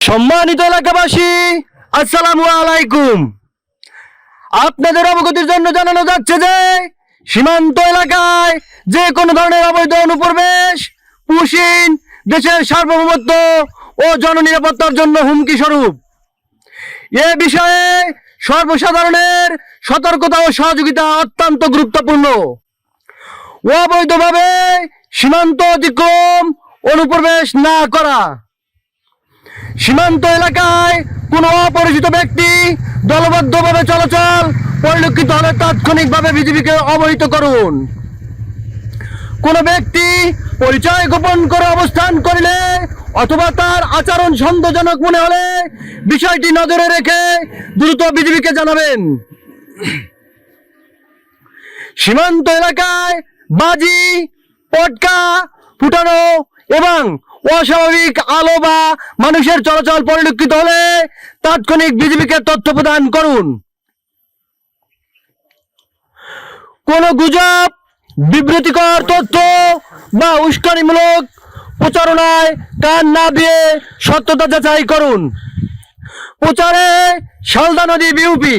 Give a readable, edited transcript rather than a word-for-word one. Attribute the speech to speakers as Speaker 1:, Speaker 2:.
Speaker 1: সম্মানিত এলাকাবাসী, আসসালামু আলাইকুম। আপনাদের অবগতির জন্য জানানো যাচ্ছে যে সীমান্ত এলাকায় যে কোনো ধরনের অবৈধ অনুপ্রবেশ, পুশিন দেশের সার্বভৌমত্ব ও জননিরাপত্তার জন্য হুমকি স্বরূপ। এ বিষয়ে সর্বসাধারণের সতর্কতা ও সহযোগিতা অত্যন্ত গুরুত্বপূর্ণ। অবৈধভাবে সীমান্ত অতিক্রম, অনুপ্রবেশ না করা। সীমান্ত এলাকায় কোনো অপরিচিত ব্যক্তি দলবদ্ধভাবে চলাচল পরিলক্ষিত হলে তাৎক্ষণিকভাবে বিজিবিকে অবহিত করুন। কোনো ব্যক্তি পরিচয় গোপন করে অবস্থান করিলে অথবা তার আচরণ সন্দেহজনক মনে হলে বিষয়টি নজরে রেখে দ্রুত বিজিবিকে জানাবেন। সীমান্ত এলাকায় বাজি, পটকা ফুটানো এবং অস্বাভাবিক আলো বা মানুষের চলাচল পরিলক্ষিত হলে তাৎক্ষণিক বিজিবিকে তথ্য প্রদান করুন। কোন গুজব, বিব্রতিকর তথ্য বা উস্কানিমূলক প্রচারণায় কান না দিয়ে সত্যতা যাচাই করুন। প্রচারে শালদা নদী বিউপি।